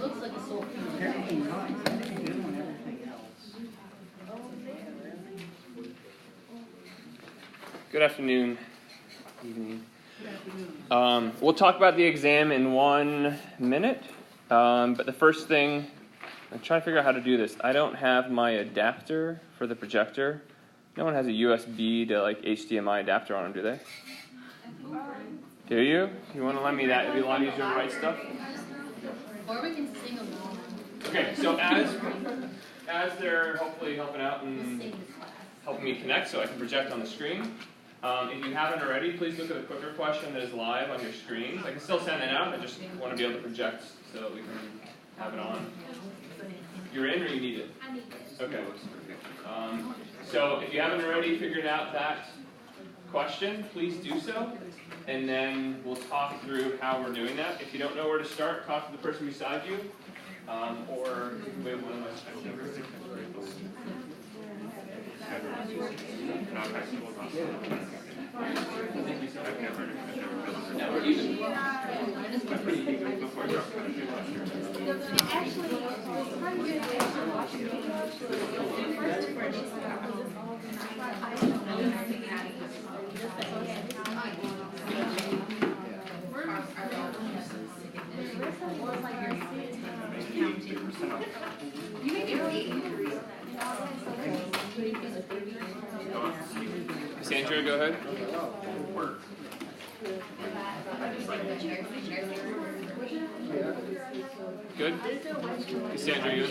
looks like a soul. Good afternoon. Evening. We'll talk about the exam in 1 minute, but the first thing, I'm trying to figure out how to do this. I don't have my adapter for the projector. No one has a USB to like HDMI adapter on them, do they? Do you? You want to lend me that? It'd be a lot easier to write stuff. Or we can sing along. Okay, so as they're hopefully helping out and helping me connect so I can project on the screen, if you haven't already, please look at the quicker question that is live on your screen. I can still send it out, I just want to be able to project so that we can have it on. You're in or you need it? I need it. Okay. So if you haven't already figured out that question, please do so. And then we'll talk through how we're doing that. If you don't know where to start, talk to the person beside you. Or we have one of us. Sandra, go ahead. Good? Sandra, you?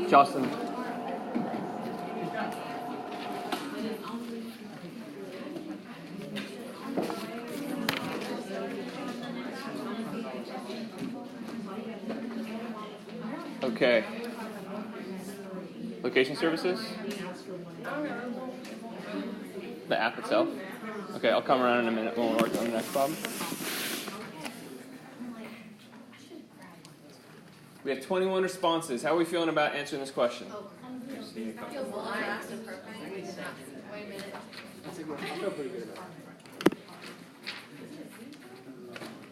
Jocelyn. Okay. Location services? The app itself? Okay, I'll come around in a minute when we're working on the next problem. We have 21 responses. How are we feeling about answering this question?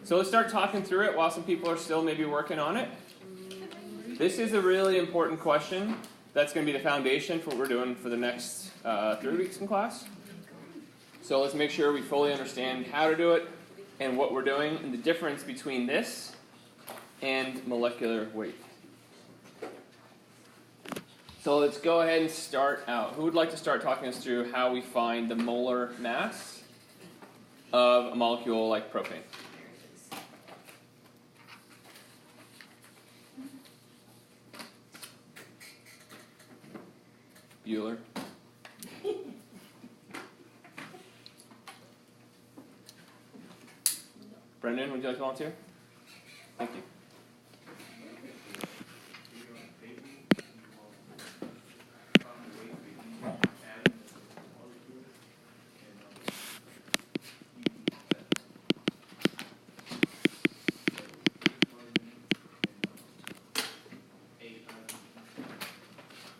So let's start talking through it while some people are still maybe working on it. This is a really important question. That's going to be the foundation for what we're doing for the next 3 weeks in class. So let's make sure we fully understand how to do it and what we're doing and the difference between this and molecular weight. So let's go ahead and start out. Who would like to start talking us through how we find the molar mass of a molecule like propane? Bueller. Brendan, would you like to volunteer? Thank you.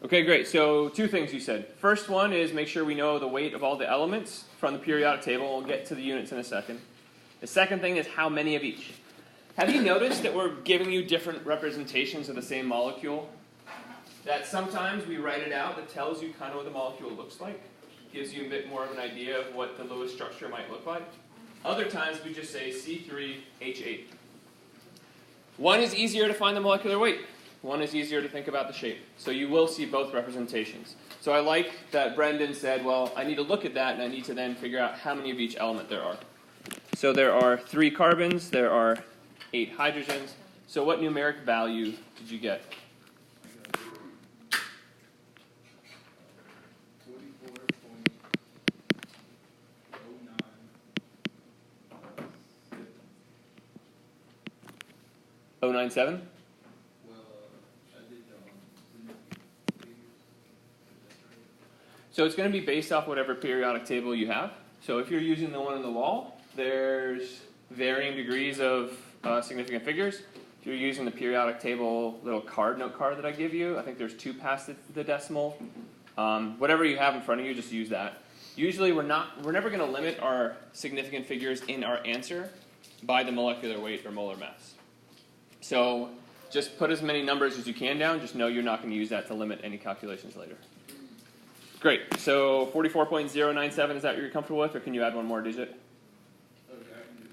Okay, great. So 2 things you said. First one is make sure we know the weight of all the elements from the periodic table. We'll get to the units in a second. The second thing is how many of each. Have you noticed that we're giving you different representations of the same molecule? That sometimes we write it out that tells you kind of what the molecule looks like. Gives you a bit more of an idea of what the Lewis structure might look like. Other times we just say C3H8. One is easier to find the molecular weight. One is easier to think about the shape. So you will see both representations. So I like that Brendan said, well, I need to look at that and I need to then figure out how many of each element there are. So there are 3 carbons, there are 8 hydrogens. So what numeric value did you get? 0.097? So it's going to be based off whatever periodic table you have. So if you're using the one on the wall, there's varying degrees of significant figures. If you're using the periodic table little note card that I give you, I think there's 2 past the decimal. Whatever you have in front of you, just use that. Usually we're never going to limit our significant figures in our answer by the molecular weight or molar mass. So just put as many numbers as you can down. Just know you're not going to use that to limit any calculations later. Great. So 44.097, is that what you're comfortable with, or can you add one more digit? Okay, I can do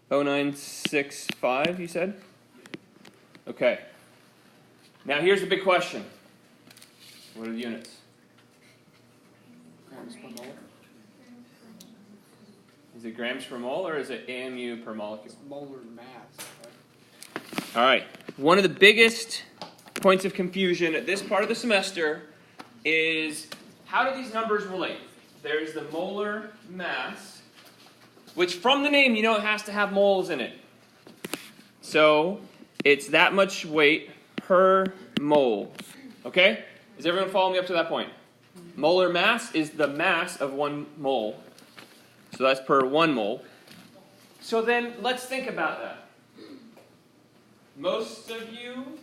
44.0965. 0965, you said? Okay. Now here's the big question. What are the units? Grams per mole. Is it grams per mole, or is it AMU per molecule? It's molar mass, right? All right. One of the biggest points of confusion at this part of the semester is how do these numbers relate? There's the molar mass, which from the name you know it has to have moles in it. So it's that much weight per mole. Okay? Does everyone follow me up to that point? Molar mass is the mass of 1 mole. So that's per 1 mole. So then let's think about that. Most of you,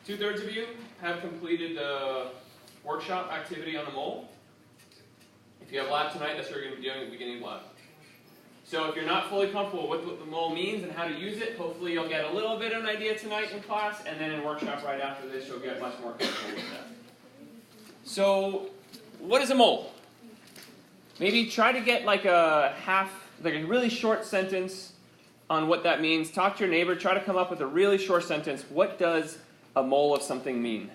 2/3 of you, have completed the workshop activity on the mole. If you have lab tonight, that's what you're going to be doing at the beginning of lab. So if you're not fully comfortable with what the mole means and how to use it, hopefully you'll get a little bit of an idea tonight in class, and then in workshop right after this, you'll get much more comfortable with that. So what is a mole? Maybe try to get like a really short sentence on what that means. Talk to your neighbor. Try to come up with a really short sentence. What does a mole of something mean?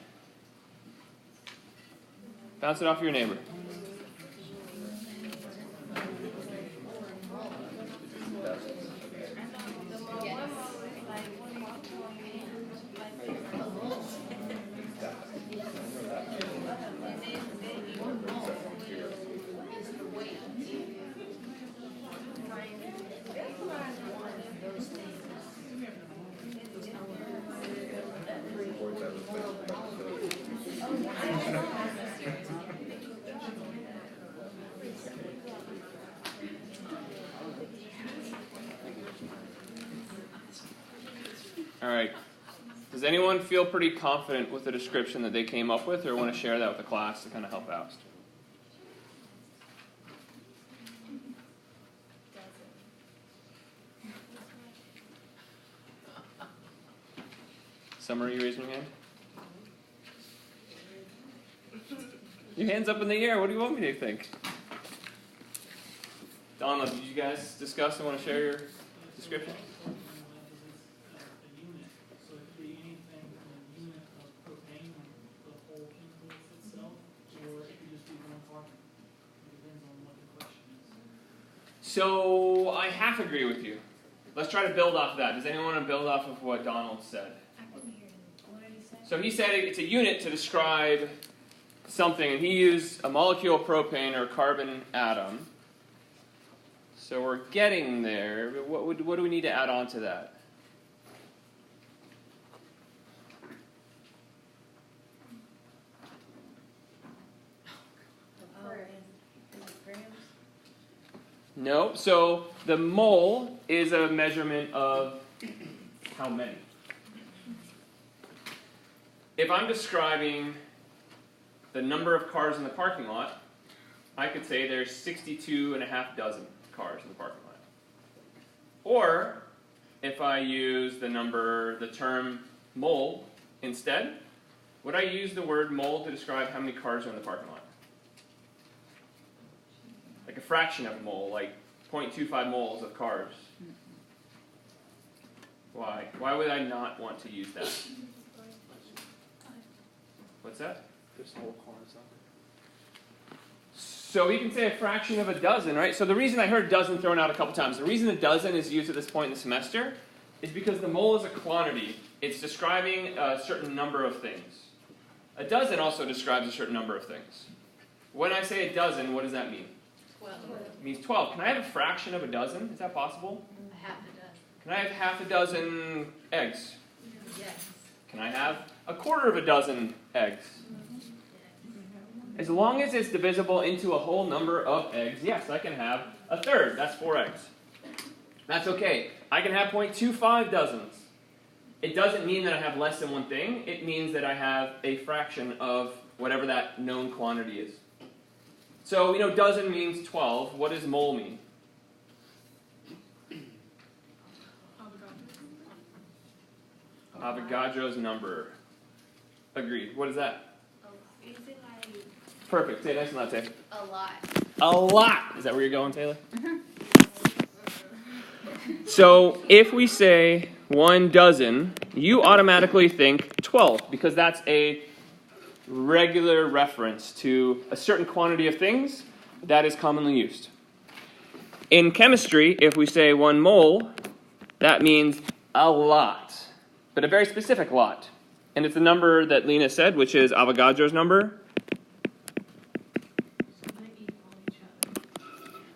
Bounce it off your neighbor. All right. Does anyone feel pretty confident with the description that they came up with, or want to share that with the class to kind of help out? Summer, are you raising your hand? Your hand's up in the air. What do you want me to think? Donna, did you guys discuss and want to share your description? So I half agree with you. Let's try to build off of that. Does anyone want to build off of what Donald said? I couldn't hear him. What did he say? So he said it's a unit to describe something, and he used a molecule of propane or carbon atom. So we're getting there, but what do we need to add on to that? No, so the mole is a measurement of how many. If I'm describing the number of cars in the parking lot, I could say there's 62.5 dozen cars in the parking lot. Or, if I use the term mole instead, would I use the word mole to describe how many cars are in the parking lot? Like a fraction of a mole, like 0.25 moles of cars. Why? Why would I not want to use that? What's that? There's whole cars out there. So we can say a fraction of a dozen, right? So the reason I heard dozen thrown out a couple times, the reason a dozen is used at this point in the semester is because the mole is a quantity. It's describing a certain number of things. A dozen also describes a certain number of things. When I say a dozen, what does that mean? 12. It means 12. Can I have a fraction of a dozen? Is that possible? Half a dozen. Can I have half a dozen eggs? Yes. Can I have a quarter of a dozen eggs? As long as it's divisible into a whole number of eggs, yes, I can have a third. That's 4 eggs. That's okay. I can have 0.25 dozens. It doesn't mean that I have less than one thing. It means that I have a fraction of whatever that known quantity is. So we know dozen means 12. What does mole mean? Avogadro's number. Agreed. What is that? Is it like Perfect. Say it nice and loud, Tay. a lot? A lot. Is that where you're going, Taylor? So if we say 1 dozen, you automatically think 12 because that's a regular reference to a certain quantity of things that is commonly used. In chemistry, if we say 1 mole, that means a lot, but a very specific lot. And it's the number that Lena said, which is Avogadro's number. So they equal each other.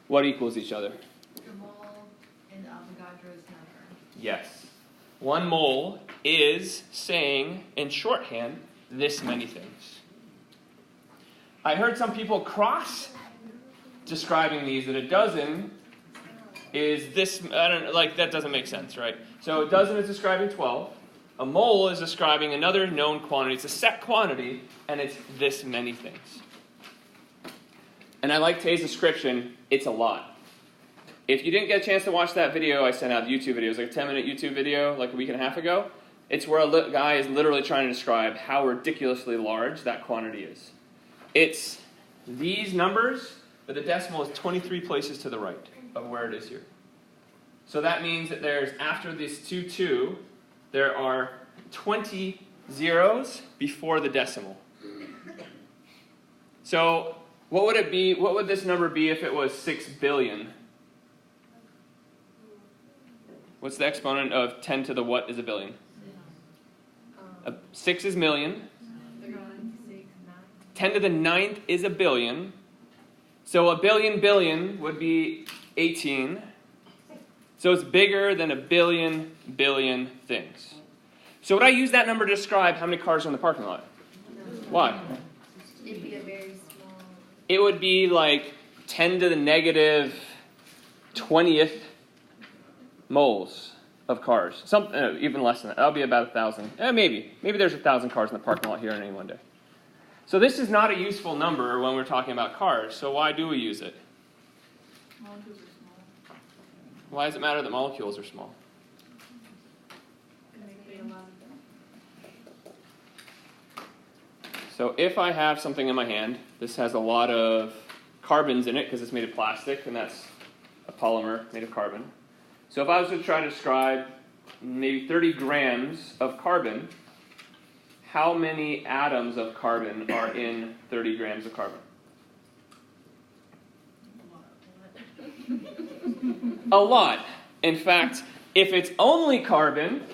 What equals each other? The mole and Avogadro's number. Yes. 1 mole is saying, in shorthand, this many things. I heard some people cross describing these, that a dozen is this, I don't know, like that doesn't make sense, right? So a dozen is describing 12. A mole is describing another known quantity. It's a set quantity, and it's this many things. And I like Tay's description, it's a lot. If you didn't get a chance to watch that video I sent out, the YouTube video, it was like a 10-minute YouTube video like a week and a half ago. It's where a guy is literally trying to describe how ridiculously large that quantity is. It's these numbers, but the decimal is 23 places to the right of where it is here. So that means that there's, after this 2, there are 20 zeros before the decimal. So what would it be? What would this number be if it was 6 billion? What's the exponent of 10 to the what is a billion? 6 is million. 10 to the 9th is a billion. So a billion would be 18. So it's bigger than a billion things. So would I use that number to describe how many cars are in the parking lot? Why? It'd be a very small. It would be like 10 to the negative 20th moles of cars. Even less than that. That'll be about 1,000. Maybe there's 1,000 cars in the parking lot here in any one day. So this is not a useful number when we're talking about cars. So why do we use it? Molecules are small. Why does it matter that molecules are small? Because they create a lot of them. So if I have something in my hand, this has a lot of carbons in it because it's made of plastic, and that's a polymer made of carbon. So if I was to try to describe maybe 30 grams of carbon, how many atoms of carbon are in 30 grams of carbon? A lot. In fact, if it's only carbon,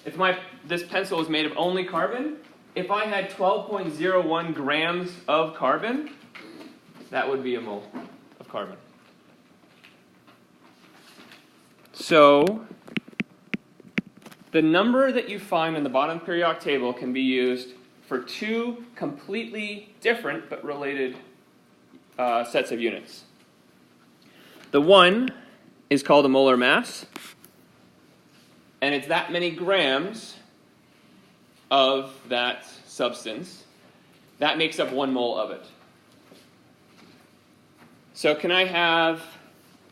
if this pencil is made of only carbon, if I had 12.01 grams of carbon, that would be a mole of carbon. So the number that you find in the bottom of the periodic table can be used for 2 completely different but related sets of units. The one is called a molar mass, and it's that many grams of that substance. That makes up 1 mole of it. So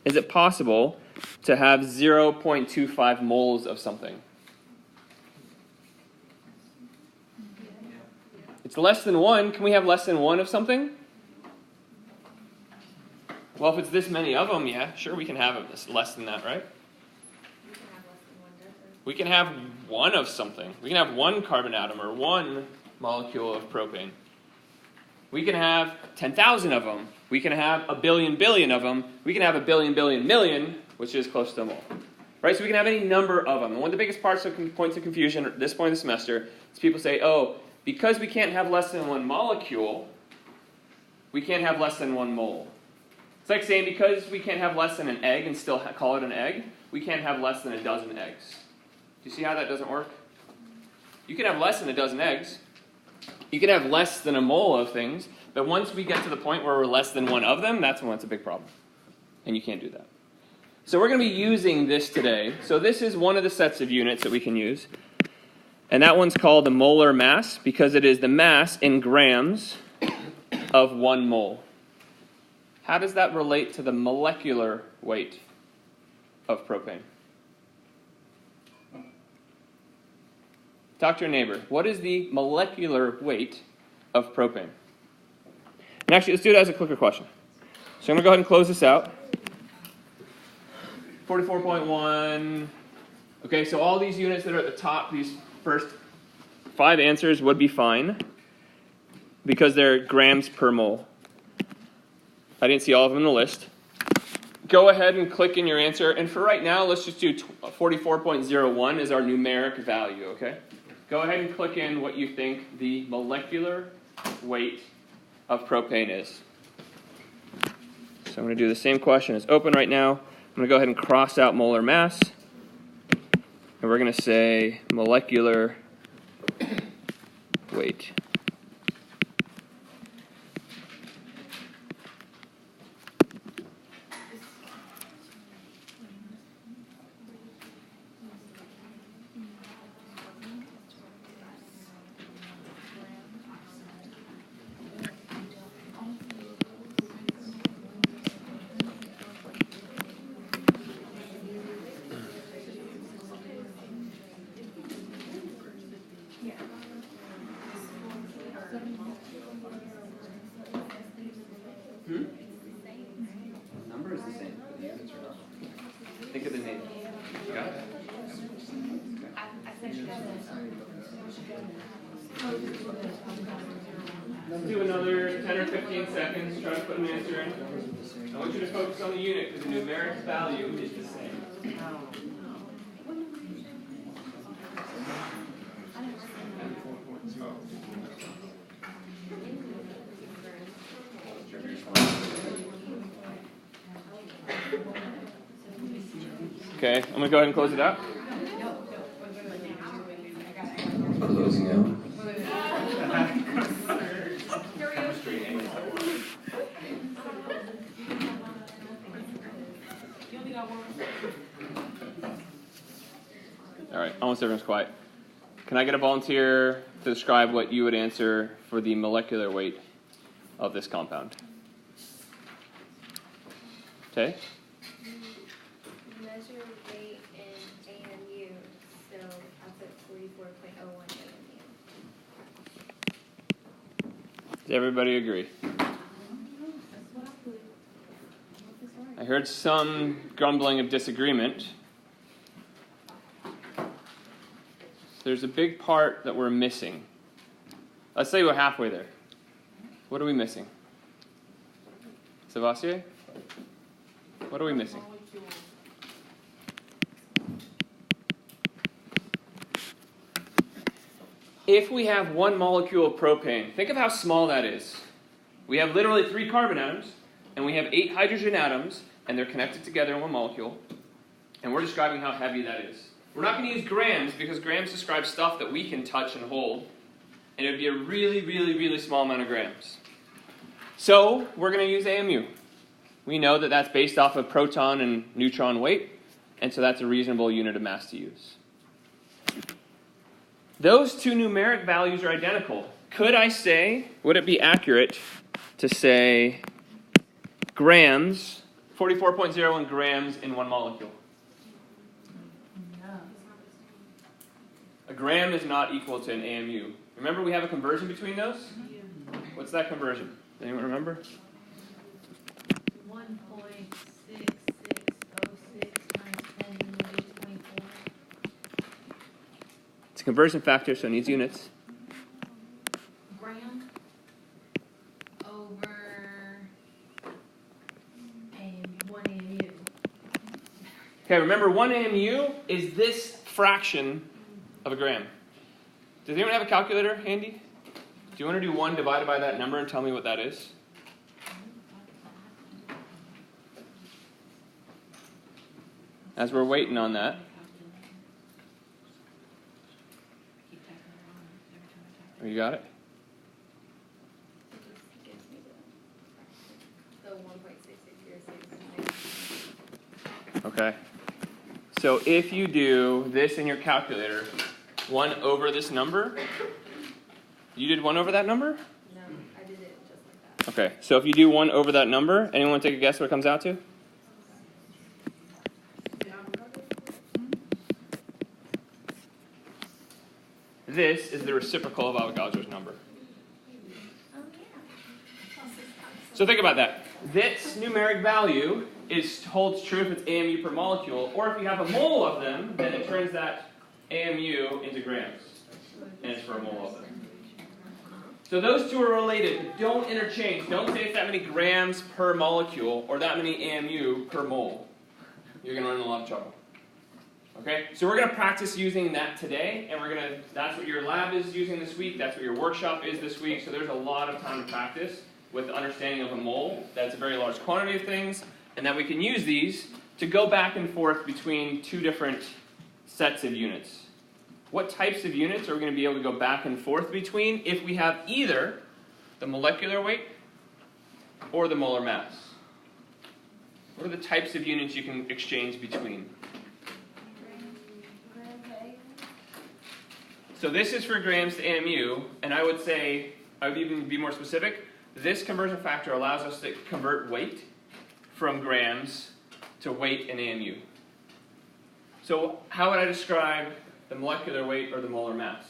is it possible to have 0.25 moles of something? It's less than 1. Can we have less than 1 of something? Well, if it's this many of them, yeah, sure, we can have it less than that, right? We can have 1 of something. We can have 1 carbon atom or 1 molecule of propane. We can have 10,000 of them. We can have a billion of them. We can have a billion, which is close to a mole. Right? So we can have any number of them. And one of the biggest points of confusion at this point of the semester is people say, oh, because we can't have less than 1 molecule, we can't have less than 1 mole. It's like saying because we can't have less than an egg and still call it an egg, we can't have less than a dozen eggs. Do you see how that doesn't work? You can have less than a dozen eggs. You can have less than a mole of things, But once we get to the point where we're less than one of them, that's when it's a big problem. And you can't do that. So we're going to be using this today. So this is one of the sets of units that we can use. And that one's called the molar mass because it is the mass in grams of 1 mole. How does that relate to the molecular weight of propane? Talk to your neighbor. What is the molecular weight of propane? And actually, let's do it as a clicker question. So I'm going to go ahead and close this out. 44.1. Okay, so all these units that are at the top, these first 5 answers would be fine because they're grams per mole. I didn't see all of them in the list. Go ahead and click in your answer. And for right now, let's just do 44.01 as our numeric value, okay? Go ahead and click in what you think the molecular weight of propane is. So I'm going to do the same question. It's open right now. I'm going to go ahead and cross out molar mass. And we're going to say molecular weight. Number is the same, but the units are not. Think of the name. You got it? Let's do another 10 or 15 seconds. Try to put an answer in. I want you to focus on the unit because the numeric value is the same. Okay, I'm going to go ahead and close it out. Closing out. All right, almost everyone's quiet. Can I get a volunteer to describe what you would answer for the molecular weight of this compound? Okay. Measure weight in AMU, so I put 44.01 AMU. Does everybody agree? I heard some grumbling of disagreement. There's a big part that we're missing. Let's say we're halfway there. What are we missing? Sebastian? What are we missing? If we have 1 molecule of propane, think of how small that is. We have literally 3 carbon atoms, and we have 8 hydrogen atoms, and they're connected together in 1 molecule. And we're describing how heavy that is. We're not going to use grams, because grams describe stuff that we can touch and hold. And it would be a really, really, really small amount of grams. So we're going to use AMU. We know that that's based off of proton and neutron weight, and so that's a reasonable unit of mass to use. Those 2 numeric values are identical. Could I say, would it be accurate to say grams, 44.01 grams in 1 molecule? A gram is not equal to an AMU. Remember we have a conversion between those? What's that conversion? Does anyone remember? 1.6606 times 10 to the 24. It's a conversion factor, so it needs units. Gram over one AMU. Okay, remember 1 AMU is this fraction of a gram. Does anyone have a calculator handy? Do you want to do 1 divided by that number and tell me what that is? As we're waiting on that. Oh, you got it? Okay? So if you do this in your calculator, 1 over this number, you did 1 over that number? No, I did it just like that. Okay, so if you do 1 over that number, anyone want to take a guess what it comes out to? This is the reciprocal of Avogadro's number. Oh, yeah. So think about that. This numeric value holds true if it's AMU per molecule, or if you have a mole of them, then it turns that AMU into grams, and it's for a mole of them. So those two are related, but don't interchange. Don't say it's that many grams per molecule, or that many AMU per mole. You're going to run in a lot of trouble. Okay, so we're going to practice using that today, and that's what your lab is using this week, that's what your workshop is this week, so there's a lot of time to practice with the understanding of a mole. That's a very large quantity of things, and that we can use these to go back and forth between two different sets of units. What types of units are we going to be able to go back and forth between if we have either the molecular weight or the molar mass? What are the types of units you can exchange between? So this is for grams to AMU, and I would even be more specific, this conversion factor allows us to convert weight from grams to weight in AMU. So how would I describe the molecular weight or the molar mass?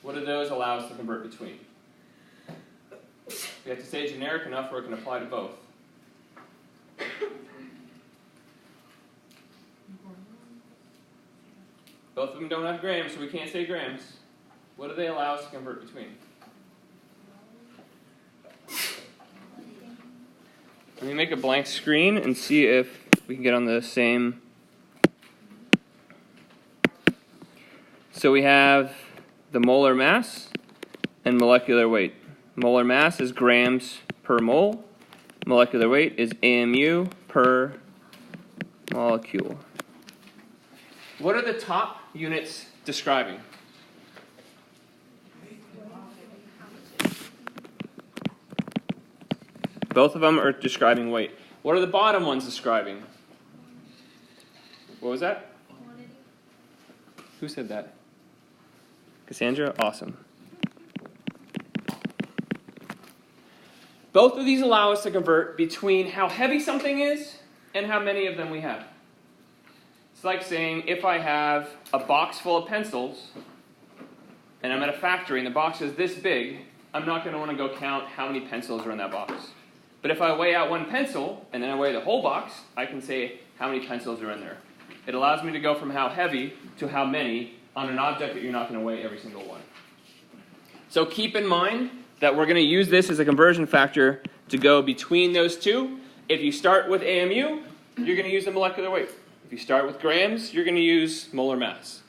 What do those allow us to convert between? We have to say generic enough where it can apply to both. Both of them don't have grams, so we can't say grams. What do they allow us to convert between? Let me make a blank screen and see if we can get on the same. So we have the molar mass and molecular weight. Molar mass is grams per mole. Molecular weight is AMU per molecule. What are the top units describing? Both of them are describing weight. What are the bottom ones describing? What was that? Quantity. Who said that? Cassandra? Awesome. Both of these allow us to convert between how heavy something is and how many of them we have. It's like saying if I have a box full of pencils and I'm at a factory and the box is this big, I'm not going to want to go count how many pencils are in that box. But if I weigh out one pencil and then I weigh the whole box, I can say how many pencils are in there. It allows me to go from how heavy to how many on an object that you're not going to weigh every single one. So keep in mind that we're going to use this as a conversion factor to go between those two. If you start with AMU, you're going to use the molecular weight. If you start with grams, you're going to use molar mass.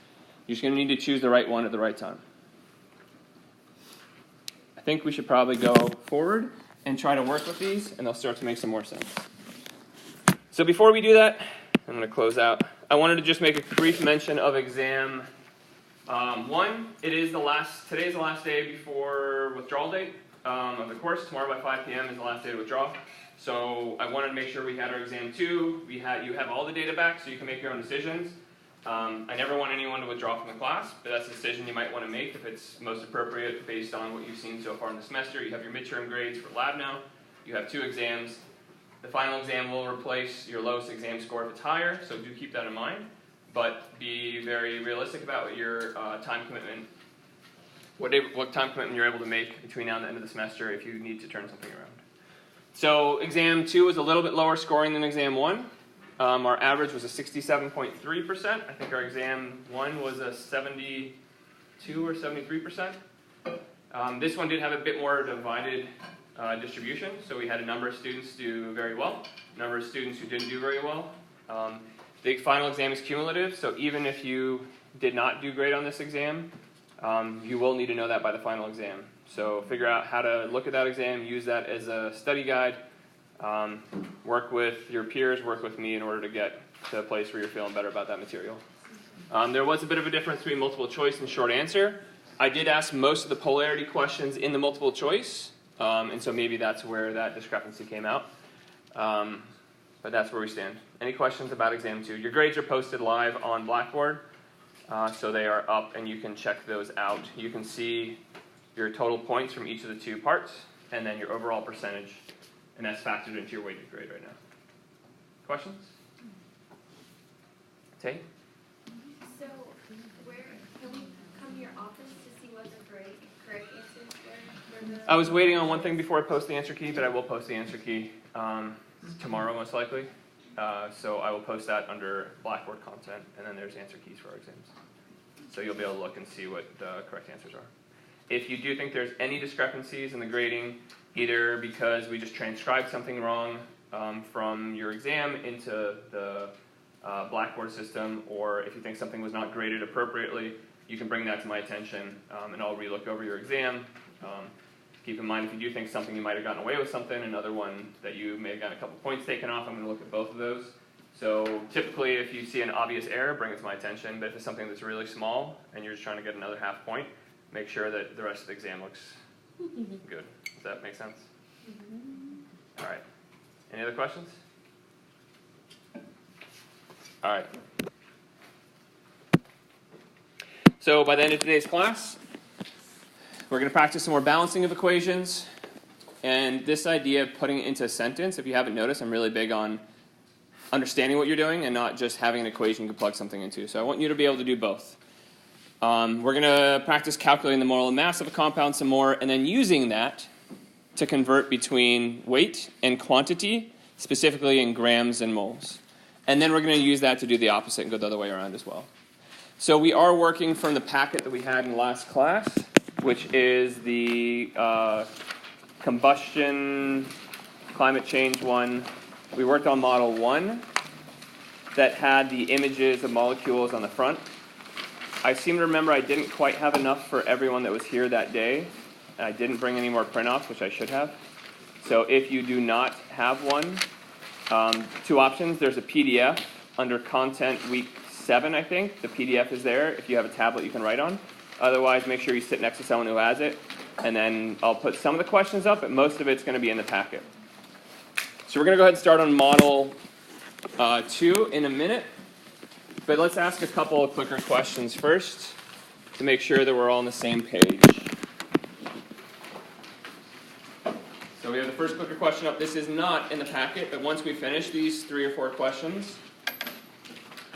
You're just going to need to choose the right one at the right time. I think we should probably go forward and try to work with these, and they'll start to make some more sense. So before we do that, I'm going to close out. I wanted to just make a brief mention of exam 1. Today's the last day before withdrawal date of the course. Tomorrow by 5 p.m. is the last day to withdraw. So I wanted to make sure we had our exam 2. You have all the data back so you can make your own decisions. I never want anyone to withdraw from the class, but that's a decision you might want to make if it's most appropriate based on what you've seen so far in the semester. You have your midterm grades for lab now. You have 2 exams. The final exam will replace your lowest exam score if it's higher, so do keep that in mind. But be very realistic about what your time commitment, what time commitment you're able to make between now and the end of the semester if you need to turn something around. So exam 2 is a little bit lower scoring than exam 1. Our average was a 67.3%. I think our exam 1 was a 72 or 73%. This one did have a bit more divided distribution, so we had a number of students do very well, a number of students who didn't do very well. The final exam is cumulative, so even if you did not do great on this exam, you will need to know that by the final exam. So figure out how to look at that exam, use that as a study guide, work with your peers, work with me in order to get to a place where you're feeling better about that material. There was a bit of a difference between multiple choice and short answer. I did ask most of the polarity questions in the multiple choice, and so maybe that's where that discrepancy came out. But that's where we stand. Any questions about exam 2? Your grades are posted live on Blackboard, so they are up and you can check those out. You can see your total points from each of the 2 parts, and then your overall percentage, and that's factored into your weighted grade right now. Questions? Tay? So, where, can we come to your office to see what the correct answers were? For the I was waiting on one thing before I post the answer key, but I will post the answer key tomorrow most likely. So I will post that under Blackboard content, and then there's answer keys for our exams. So you'll be able to look and see what the correct answers are. If you do think there's any discrepancies in the grading, either because we just transcribed something wrong from your exam into the Blackboard system, or if you think something was not graded appropriately, you can bring that to my attention, and I'll relook over your exam. Keep in mind, if you do think something you might have gotten away with something, another one that you may have gotten a couple points taken off, I'm going to look at both of those. So typically, if you see an obvious error, bring it to my attention. But if it's something that's really small and you're just trying to get another half point, make sure that the rest of the exam looks good. Does that make sense? All right. Any other questions? All right. So by the end of today's class, we're going to practice some more balancing of equations. And this idea of putting it into a sentence, if you haven't noticed, I'm really big on understanding what you're doing and not just having an equation you can plug something into. So I want you to be able to do both. We're going to practice calculating the molar mass of a compound some more, and then using that to convert between weight and quantity, specifically in grams and moles. And then we're going to use that to do the opposite and go the other way around as well. So we are working from the packet that we had in last class, which is the combustion climate change one. We worked on model 1 that had the images of molecules on the front. I seem to remember I didn't quite have enough for everyone that was here that day, and I didn't bring any more print-offs, which I should have. So if you do not have one, 2 options. There's a PDF under content week 7, I think. The PDF is there. If you have a tablet you can write on. Otherwise, make sure you sit next to someone who has it, and then I'll put some of the questions up, but most of it's going to be in the packet. So we're going to go ahead and start on model 2 in a minute, but let's ask a couple of quicker questions first to make sure that we're all on the same page. So we have the first clicker question up. This is not in the packet, but once we finish these 3 or 4 questions,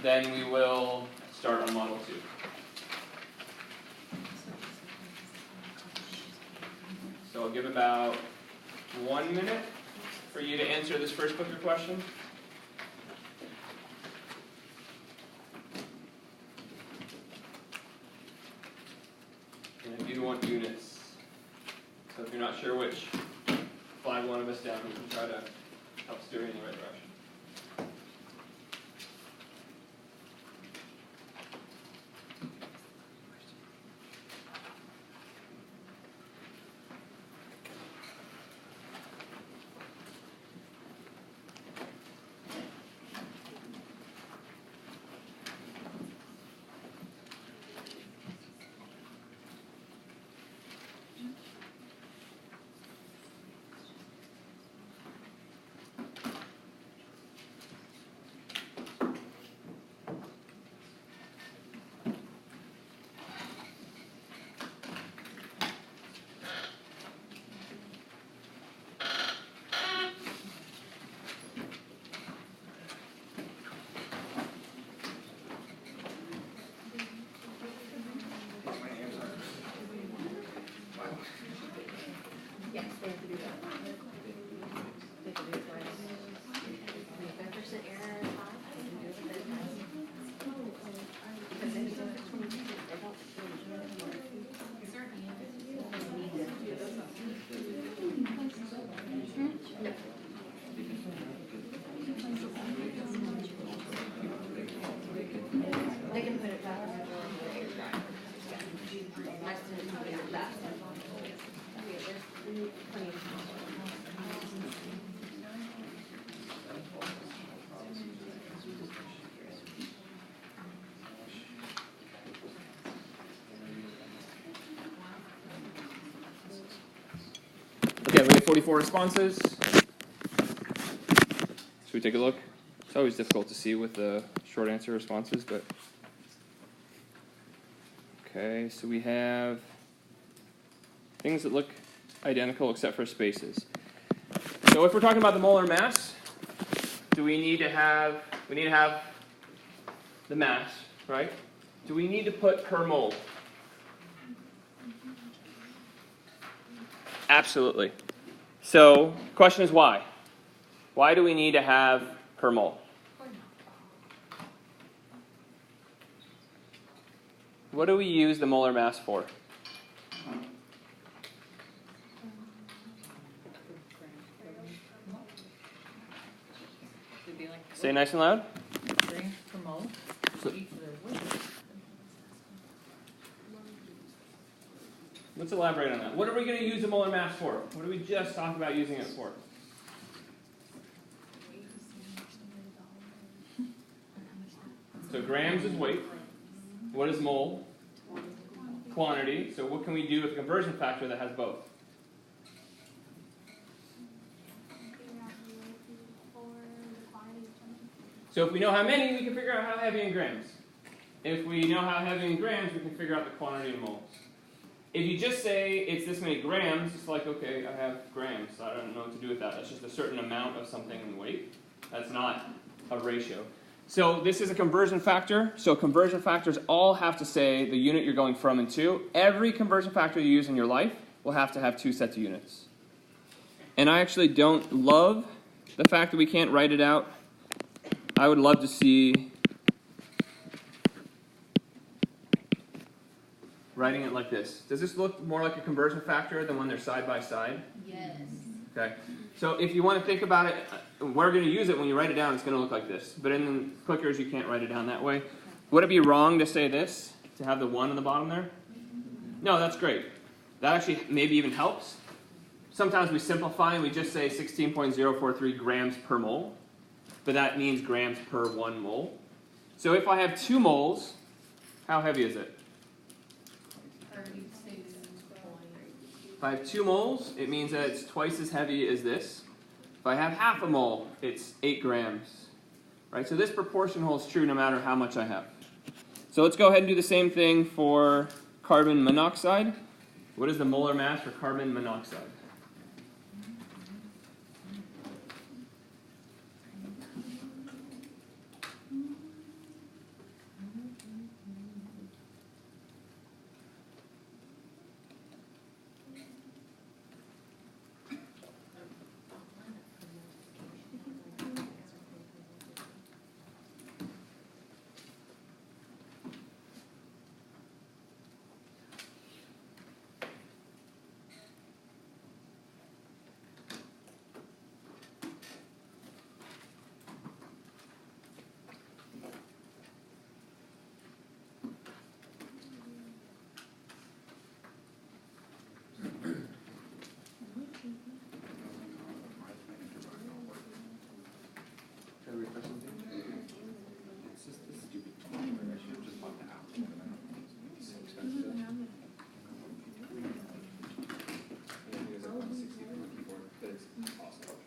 then we will start on model 2. So I'll give about 1 minute for you to answer this first clicker question. And I do want units. So if you're not sure which, flag one of us down. We can try to help steer you in the right direction. Yes, they have to do that. They have to do it twice. 25% error, they can do it that time. Because then you don't have 22, they don't do it anymore. They need to do those. No. They can put it back in the drawer for the air dryer. My students put it back. There's plenty of time. Okay, we have 44 responses. So we take a look? It's always difficult to see with the short answer responses, but okay, so we have things that look identical except for spaces. So if we're talking about the molar mass, do we need to have the mass, right? Do we need to put per mole? Absolutely. So, question is why? Why do we need to have per mole? What do we use the molar mass for? Say nice and loud. Grams per mole. So- Each of the weight. Let's elaborate on that. What are we going to use the molar mass for? What did we just talk about using it for? So grams is weight. What is mole? Quantity. So what can we do with a conversion factor that has both? So if we know how many, we can figure out how heavy in grams. If we know how heavy in grams, we can figure out the quantity in moles. If you just say it's this many grams, it's like, okay, I have grams. I don't know what to do with that. That's just a certain amount of something in weight. That's not a ratio. So this is a conversion factor. So conversion factors all have to say the unit you're going from and to. Every conversion factor you use in your life will have to have two sets of units. And I actually don't love the fact that we can't write it out. I would love to see writing it like this. Does this look more like a conversion factor than when they're side by side? Yes. Okay. So if you want to think about it, we're going to use it when you write it down, it's going to look like this. But in the clickers, you can't write it down that way. Would it be wrong to say this, to have the 1 on the bottom there? No, that's great. That actually maybe even helps. Sometimes we simplify and we just say 16.043 grams per mole. But that means grams per 1 mole. So if I have 2 moles, how heavy is it? 36. If I have 2 moles, it means that it's twice as heavy as this. If I have half a mole, it's 8 grams. Right? So this proportion holds true no matter how much I have. So let's go ahead and do the same thing for carbon monoxide. What is the molar mass for carbon monoxide? It's just a stupid calculator. I should have just bought the app. It's so expensive. But it's awesome.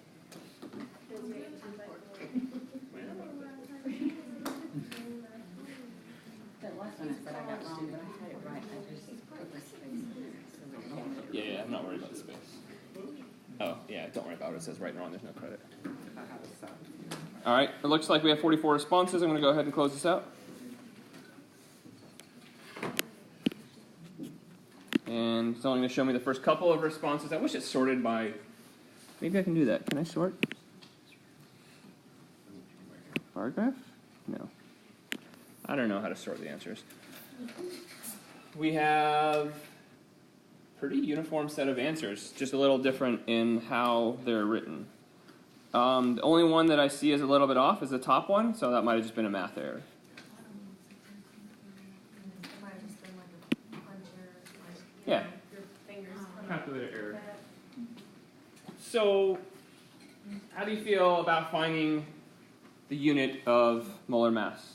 That last one I said I got wrong, but I had it right. I just put the space in there. So we don't- Yeah, I'm not worried about the space. Oh, yeah, don't worry about it. It says right and wrong. There's no credit. I have a 7. All right, it looks like we have 44 responses. I'm going to go ahead and close this out. And it's only going to show me the first couple of responses. I wish it sorted by... Maybe I can do that. Can I sort? Bar graph? No. I don't know how to sort the answers. We have pretty uniform set of answers, just a little different in how they're written. The only one that I see is a little bit off is the top one, so that might have just been a math error. Yeah. Calculator error. So, how do you feel about finding the unit of molar mass?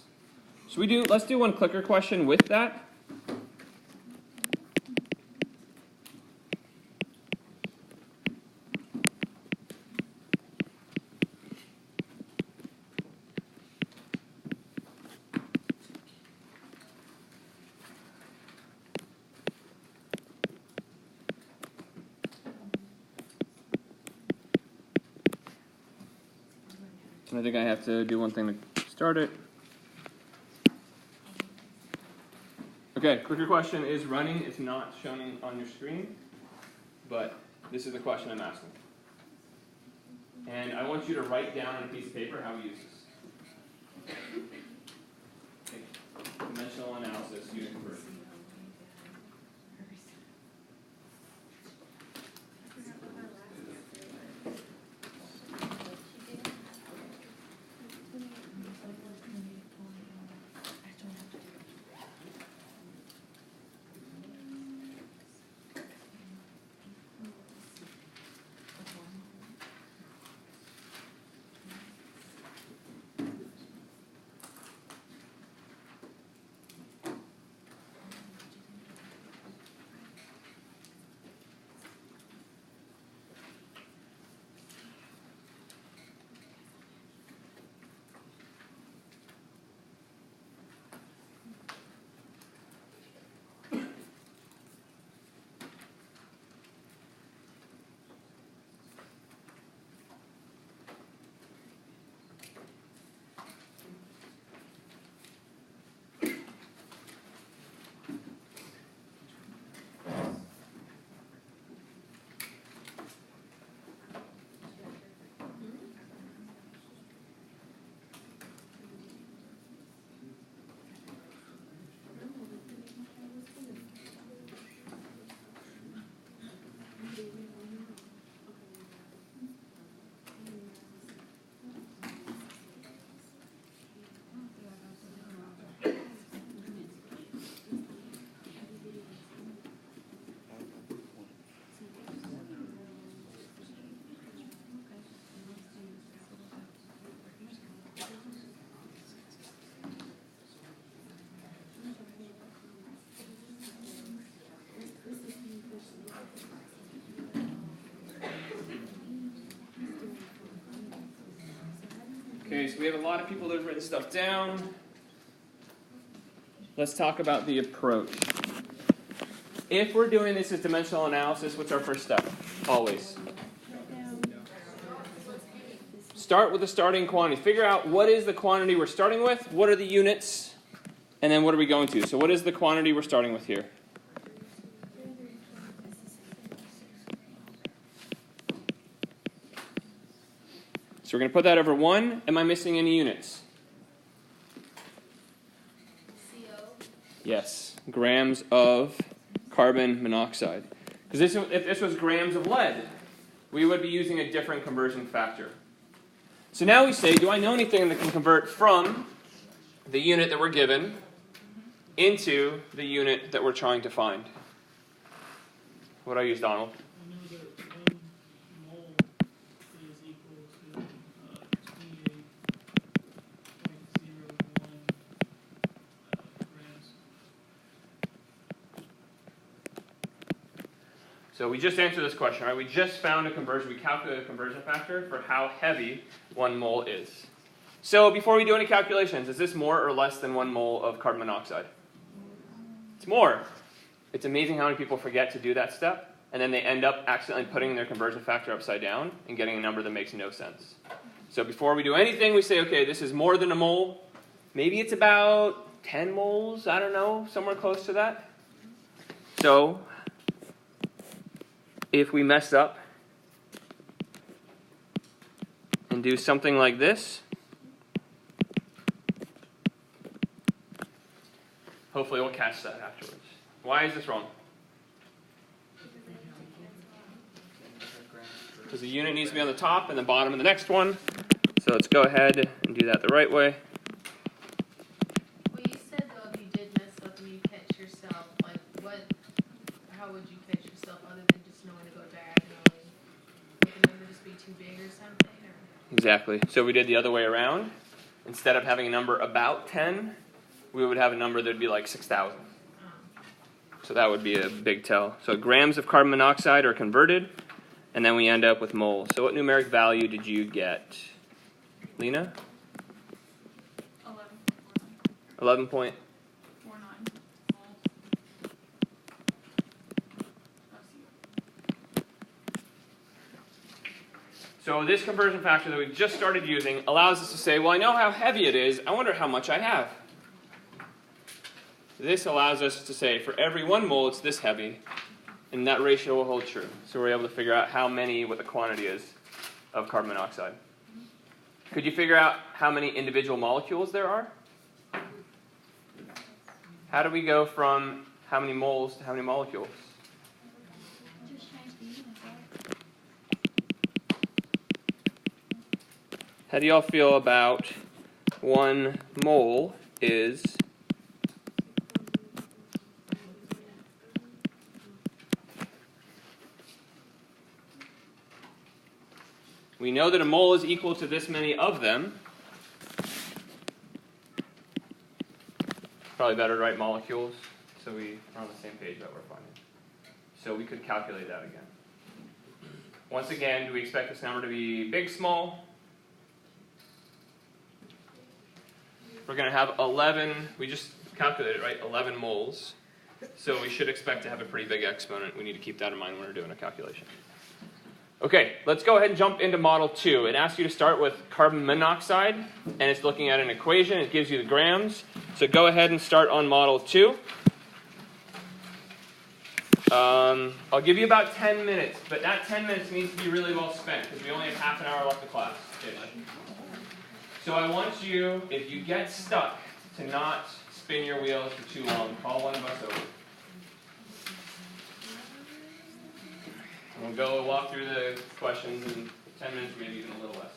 Let's do one clicker question with that. And I think I have to do one thing to start it. Okay, quicker question is running. It's not shown on your screen, but this is the question I'm asking. And I want you to write down on a piece of paper how we use this. Okay. Dimensional analysis, unit conversion. Okay, so we have a lot of people that have written stuff down. Let's talk about the approach. If we're doing this as dimensional analysis, what's our first step? Always. Start with the starting quantity. Figure out what is the quantity we're starting with, what are the units, and then what are we going to. So what is the quantity we're starting with here? So we're going to put that over 1. Am I missing any units? CO. Yes, grams of carbon monoxide. Because if this was grams of lead, we would be using a different conversion factor. So now we say, do I know anything that can convert from the unit that we're given into the unit that we're trying to find? What do I use, Donald? I know that 1 mole is equal to 28.01 grams. So we just answered this question, right? We just found a conversion. We calculated a conversion factor for how heavy 1 mole is. So before we do any calculations, is this more or less than 1 mole of carbon monoxide? It's more. It's amazing how many people forget to do that step, and then they end up accidentally putting their conversion factor upside down and getting a number that makes no sense. So before we do anything, we say, okay, this is more than a mole. Maybe it's about 10 moles, I don't know, somewhere close to that. So if we mess up and do something like this, hopefully we'll catch that afterwards. Why is this wrong? Because the unit needs to be on the top and the bottom of the next one. So let's go ahead and do that the right way. Well, you said though if you did mess up and you catch yourself, like how would you catch yourself other than just knowing to go diagonally? Would the number just be too big or something? Or? Exactly. So we did the other way around. Instead of having a number about 10, we would have a number that would be like 6,000. So that would be a big tell. So grams of carbon monoxide are converted, and then we end up with moles. So what numeric value did you get? Lena? 11 point. 49. So this conversion factor that we just started using allows us to say, well, I know how heavy it is. I wonder how much I have. This allows us to say, for every 1 mole, it's this heavy, and that ratio will hold true. So we're able to figure out what the quantity is of carbon monoxide. Could you figure out how many individual molecules there are? How do we go from how many moles to how many molecules? How do y'all feel about 1 mole is we know that a mole is equal to this many of them. Probably better to write molecules so we are on the same page that we're finding. So we could calculate that again. Once again, do we expect this number to be big, small? We're going to have 11, we just calculated, right, 11 moles. So we should expect to have a pretty big exponent. We need to keep that in mind when we're doing a calculation. Okay, let's go ahead and jump into Model 2. It asks you to start with carbon monoxide, and it's looking at an equation. It gives you the grams. So go ahead and start on Model 2. I'll give you about 10 minutes, but that 10 minutes needs to be really well spent because we only have half an hour left of class. So I want you, if you get stuck, to not spin your wheels for too long. Call one of us over. And we'll walk through the questions in 10 minutes, maybe even a little less.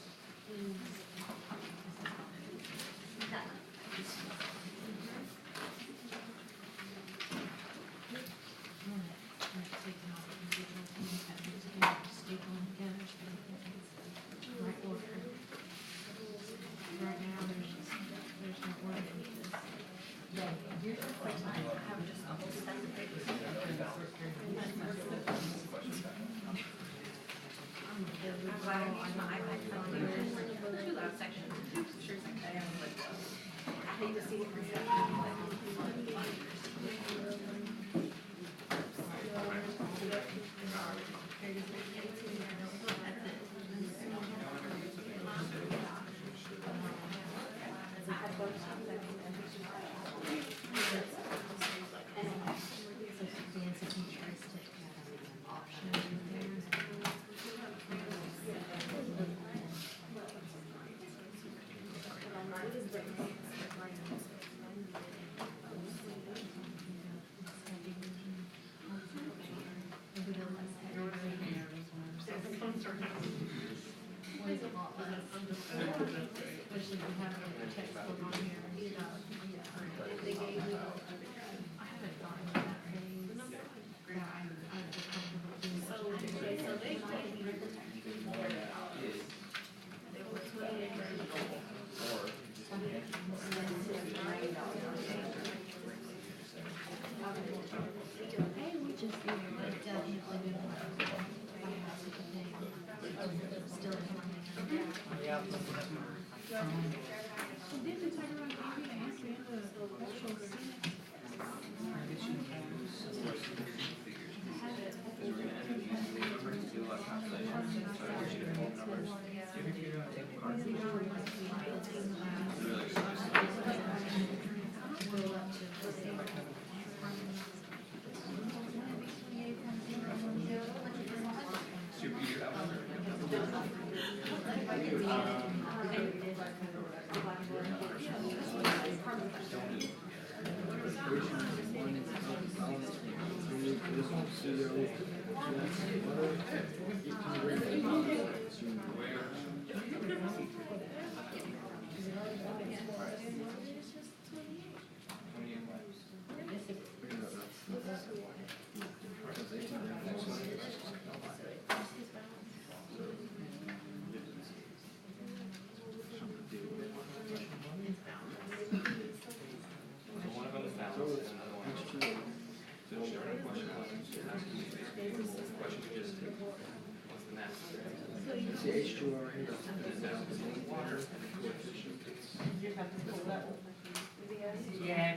Yeah,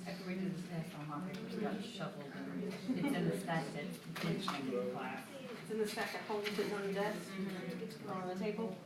after we did the test on my paper, we got shuffled. It's in the stack that's teaching class. It's in the stack at home, sitting on your desk. On the table?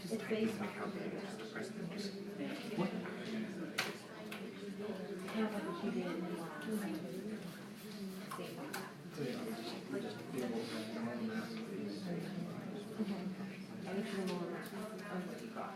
It's based on how much you did in the last. Anything more of what you got.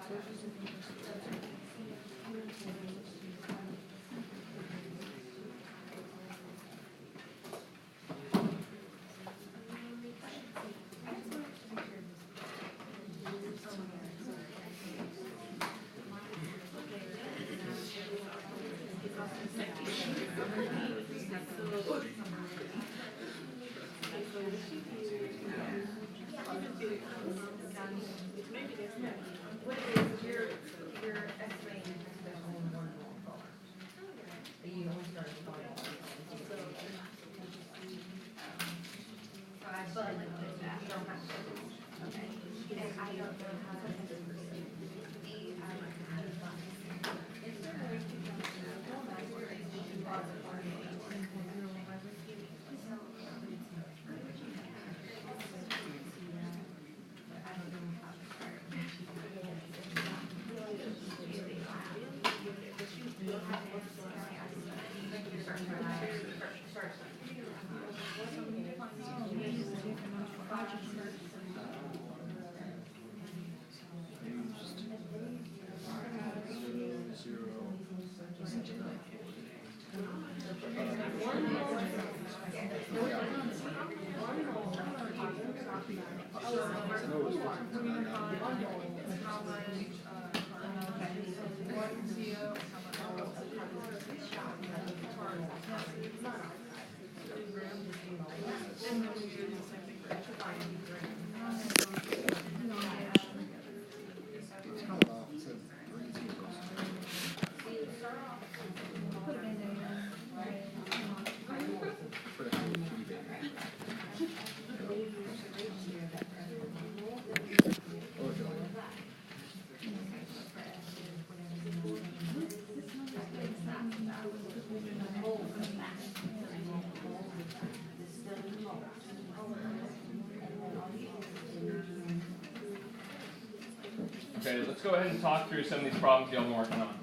Okay, let's go ahead and talk through some of these problems y'all been working on.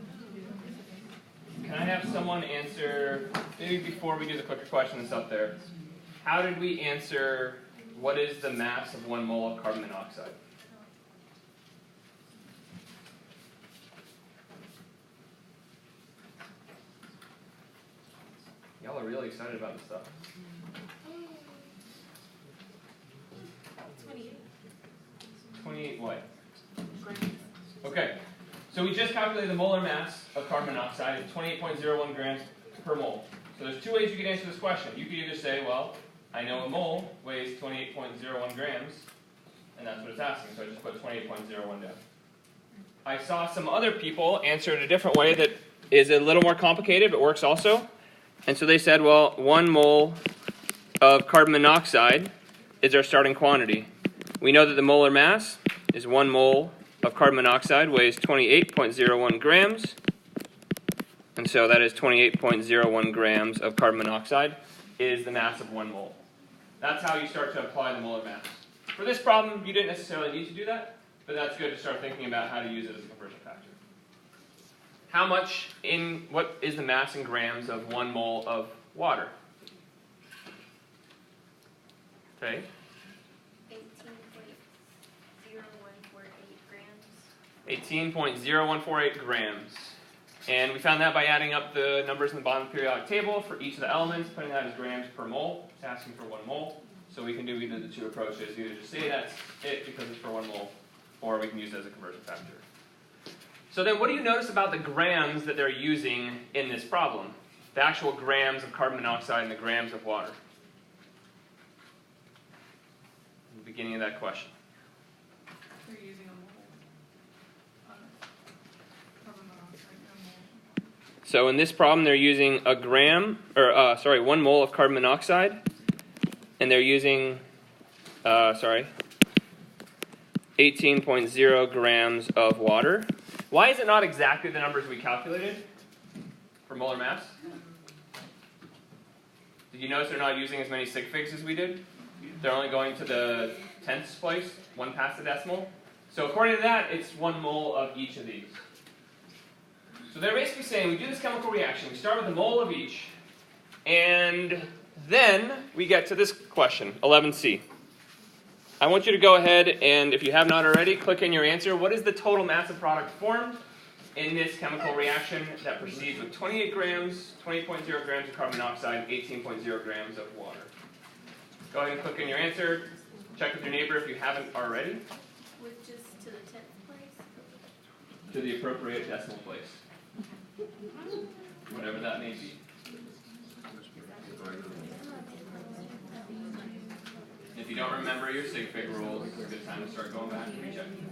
Can I have someone answer, maybe before we do the clicker question that's up there, how did we answer what is the mass of 1 mole of carbon monoxide? Y'all are really excited about this stuff. 28 what? Okay, so we just calculated the molar mass of carbon monoxide at 28.01 grams per mole. So there's two ways you could answer this question. You could either say, well, I know a mole weighs 28.01 grams, and that's what it's asking, so I just put 28.01 down. I saw some other people answer it a different way that is a little more complicated, but works also. And so they said, well, 1 mole of carbon monoxide is our starting quantity. We know that the molar mass is 1 mole of carbon monoxide weighs 28.01 grams. And so that is 28.01 grams of carbon monoxide is the mass of 1 mole. That's how you start to apply the molar mass. For this problem, you didn't necessarily need to do that, but that's good to start thinking about how to use it as a conversion factor. What is the mass in grams of 1 mole of water? Okay. 18.0148 grams. And we found that by adding up the numbers in the bottom of the periodic table for each of the elements, putting that as grams per mole. It's asking for 1 mole. So we can do either the two approaches. Either just say that's it because it's for 1 mole, or we can use it as a conversion factor. So then what do you notice about the grams that they're using in this problem? The actual grams of carbon monoxide and the grams of water. In the beginning of that question. They're using a mole. Carbon monoxide, a mole. So in this problem, they're using 1 mole of carbon monoxide, and they're using, 18.0 grams of water. Why is it not exactly the numbers we calculated for molar mass? Did you notice they're not using as many sig figs as we did? They're only going to the tenths place, 1 past the decimal. So according to that, it's 1 mole of each of these. So they're basically saying we do this chemical reaction. We start with a mole of each, and then we get to this question, 11C. I want you to go ahead and, if you have not already, click in your answer. What is the total mass of product formed in this chemical reaction that proceeds with 28 grams, 20.0 grams of carbon monoxide, 18.0 grams of water? Go ahead and click in your answer. Check with your neighbor if you haven't already. With just to the 10th place? To the appropriate decimal place. Whatever that may be. If you don't remember your sig fig rules, it's a good time to start going back and rechecking.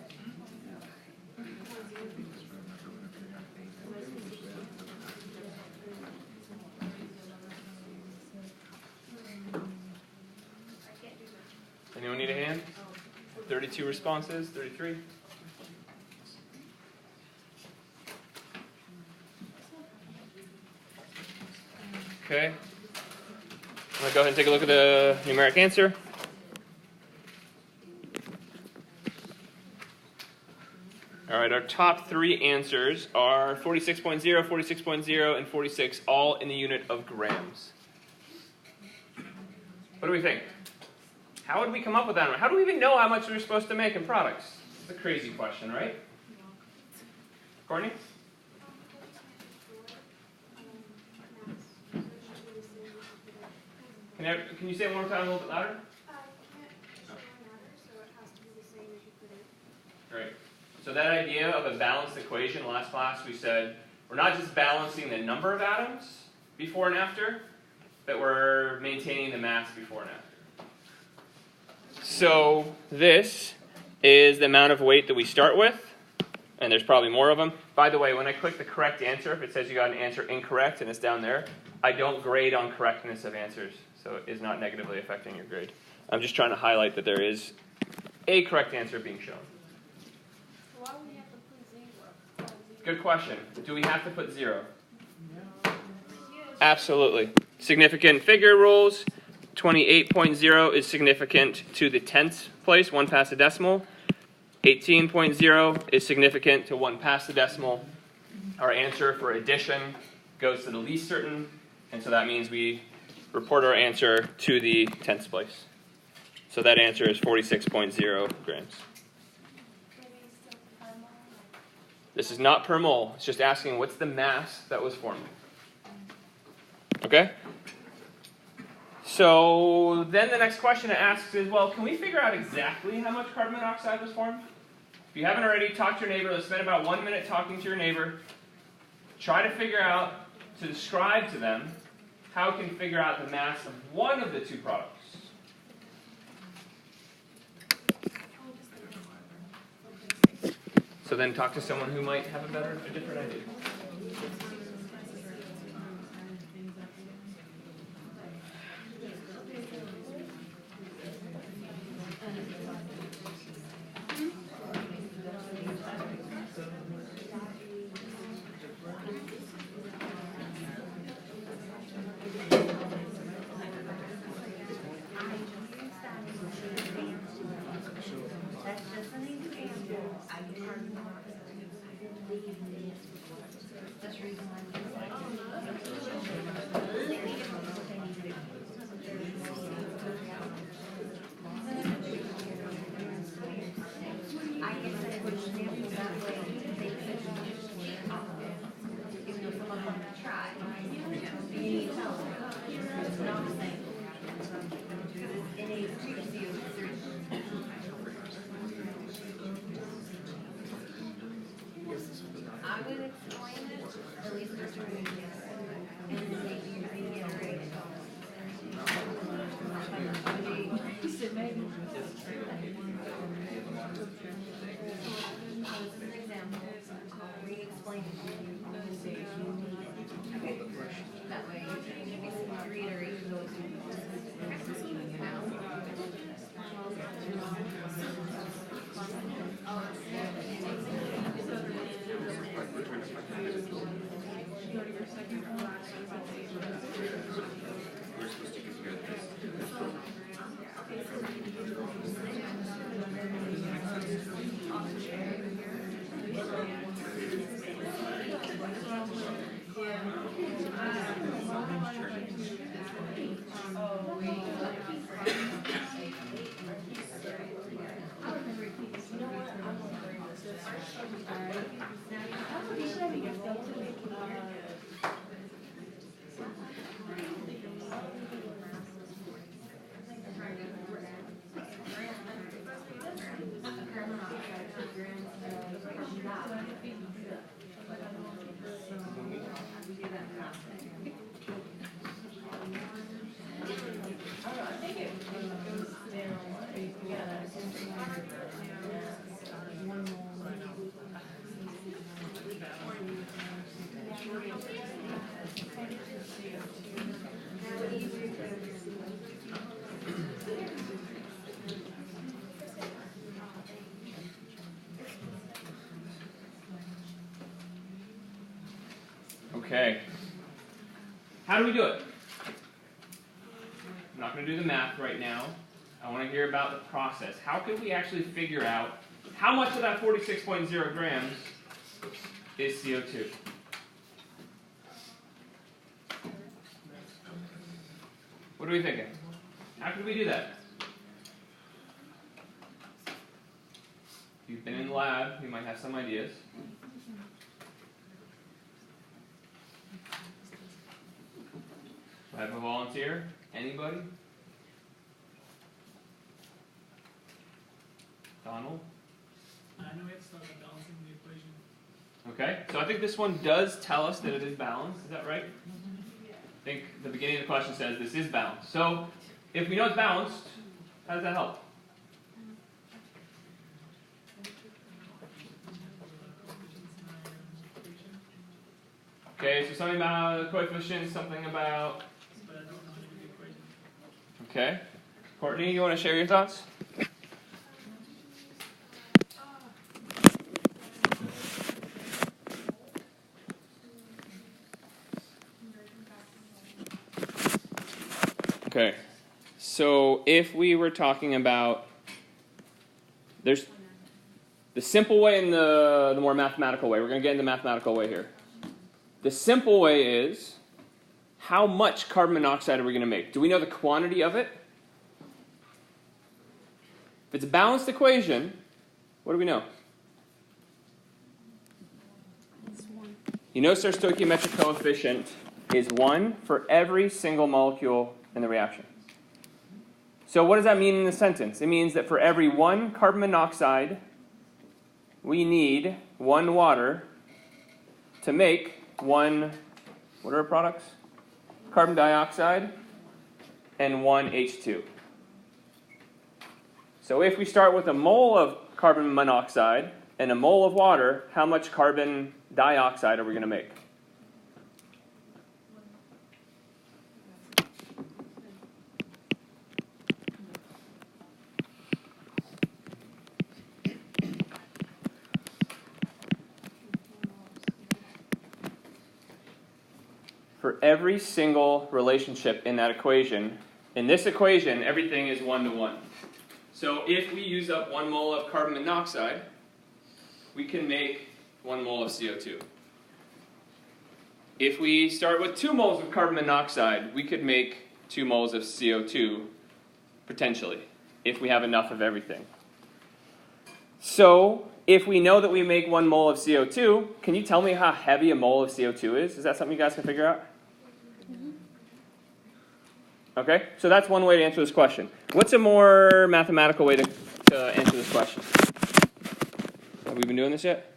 Anyone need a hand? 32 responses, 33. Okay. I'm going to go ahead and take a look at the numeric answer. All right, our top 3 answers are 46.0, 46.0, and 46, all in the unit of grams. What do we think? How would we come up with that? How do we even know how much we're supposed to make in products? It's a crazy question, right? Courtney? Can you say it one more time a little bit louder? Great. So that idea of a balanced equation, last class we said, we're not just balancing the number of atoms before and after, but we're maintaining the mass before and after. So this is the amount of weight that we start with, and there's probably more of them. By the way, when I click the correct answer, if it says you got an answer incorrect and it's down there, I don't grade on correctness of answers, so it is not negatively affecting your grade. I'm just trying to highlight that there is a correct answer being shown. Why would we have to put 0? Good question. Do we have to put 0? Yes. Absolutely. Significant figure rules. 28.0 is significant to the tenths place, 1 past the decimal. 18.0 is significant to 1 past the decimal. Our answer for addition goes to the least certain, and so that means we report our answer to the tenths place. So that answer is 46.0 grams. This is not per mole. It's just asking what's the mass that was formed. Okay? So then the next question it asks is, well, can we figure out exactly how much carbon monoxide was formed? If you haven't already, talk to your neighbor. Let's spend about 1 minute talking to your neighbor. Try to figure out, to describe to them, how we can figure out the mass of one of the two products. So then talk to someone who might have a different idea. I would explain it, at least for sure, and then maybe reiterate it. For example, re-explain it to you on the days you need it. Okay. That way you can reiterate those. We're supposed to compare this. Okay. How do we do it? I'm not going to do the math right now. I want to hear about the process. How can we actually figure out how much of that 46.0 grams is CO2? What are we thinking? How can we do that? If you've been in the lab, you might have some ideas. Do I have a volunteer? Anybody? Donald? I know we have to start by balancing the equation. Okay, so I think this one does tell us that it is balanced. Is that right? I think the beginning of the question says this is balanced. So if we know it's balanced, how does that help? Okay, so something about coefficients, something about... But I don't know how to do the equation. Okay. Courtney, you want to share your thoughts? Okay. So if we were talking about... There's the simple way and the more mathematical way. We're going to get in the mathematical way here. The simple way is, how much carbon monoxide are we going to make? Do we know the quantity of it? If it's a balanced equation, what do we know? You notice our stoichiometric coefficient is 1 for every single molecule in the reaction. So what does that mean in the sentence? It means that for every 1 carbon monoxide, we need 1 water to make 1, what are our products? Carbon dioxide and 1 H2. So if we start with a mole of carbon monoxide and a mole of water, how much carbon dioxide are we going to make? For every single relationship in that equation, in this equation, everything is 1 to 1. So if we use up 1 mole of carbon monoxide, we can make 1 mole of CO2. If we start with 2 moles of carbon monoxide, we could make 2 moles of CO2, potentially, if we have enough of everything. So if we know that we make 1 mole of CO2, can you tell me how heavy a mole of CO2 is? Is that something you guys can figure out? Okay, so that's one way to answer this question. What's a more mathematical way to answer this question? Have we been doing this yet?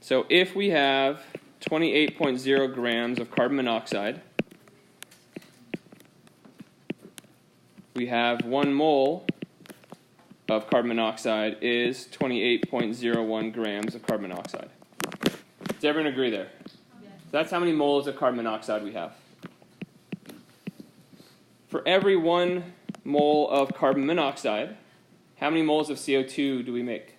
So if we have 28.0 grams of carbon monoxide, we have 1 mole of carbon monoxide is 28.01 grams of carbon monoxide. Does everyone agree there? So that's how many moles of carbon monoxide we have. For every 1 mole of carbon monoxide, how many moles of CO2 do we make?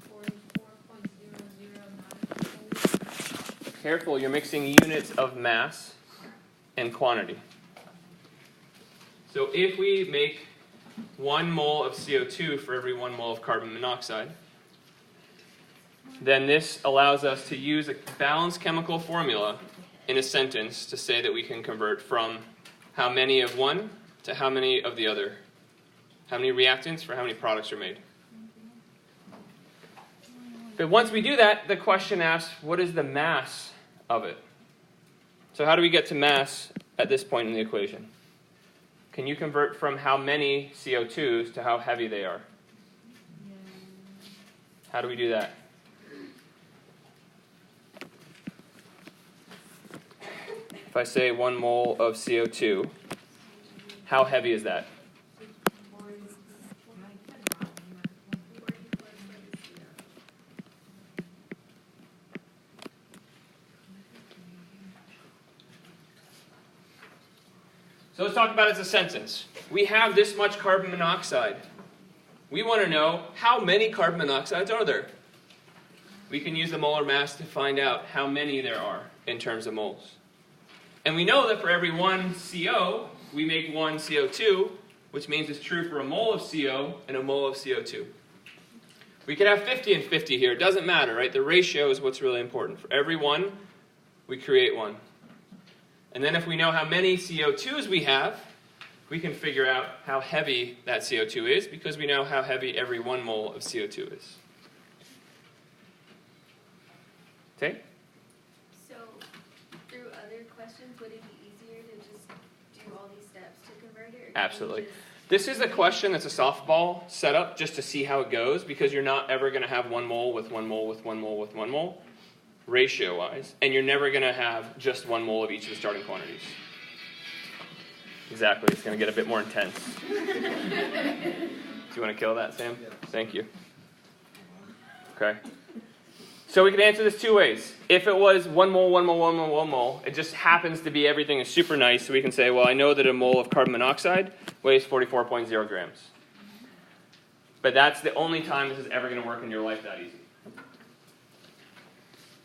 44.009. Careful, you're mixing units of mass and quantity. So if we make 1 mole of CO2 for every 1 mole of carbon monoxide, then this allows us to use a balanced chemical formula in a sentence to say that we can convert from how many of one to how many of the other. How many reactants for how many products are made. But once we do that, the question asks, what is the mass of it? So how do we get to mass at this point in the equation? Can you convert from how many CO2s to how heavy they are? How do we do that? If I say 1 mole of CO2, how heavy is that? So let's talk about it as a sentence. We have this much carbon monoxide. We want to know how many carbon monoxides are there. We can use the molar mass to find out how many there are in terms of moles. And we know that for every 1 CO, we make 1 CO2, which means it's true for a mole of CO and a mole of CO2. We could have 50 and 50 here. It doesn't matter, right? The ratio is what's really important. For every 1, we create 1. And then if we know how many CO2s we have, we can figure out how heavy that CO2 is because we know how heavy every 1 mole of CO2 is. Okay? So, through other questions, would it be easier to just do all these steps to convert it? Or Absolutely. can you This is a question that's a softball setup just to see how it goes because you're not ever going to have 1 mole with 1 mole with 1 mole with 1 mole, ratio-wise, and you're never going to have just 1 mole of each of the starting quantities. Exactly. It's going to get a bit more intense. Do you want to kill that, Sam? Yeah. Thank you. Okay. So we can answer this 2 ways. If it was 1 mole, 1 mole, 1 mole, 1 mole, it just happens to be everything is super nice, so we can say, well, I know that a mole of carbon monoxide weighs 44.0 grams. But that's the only time this is ever going to work in your life that easy.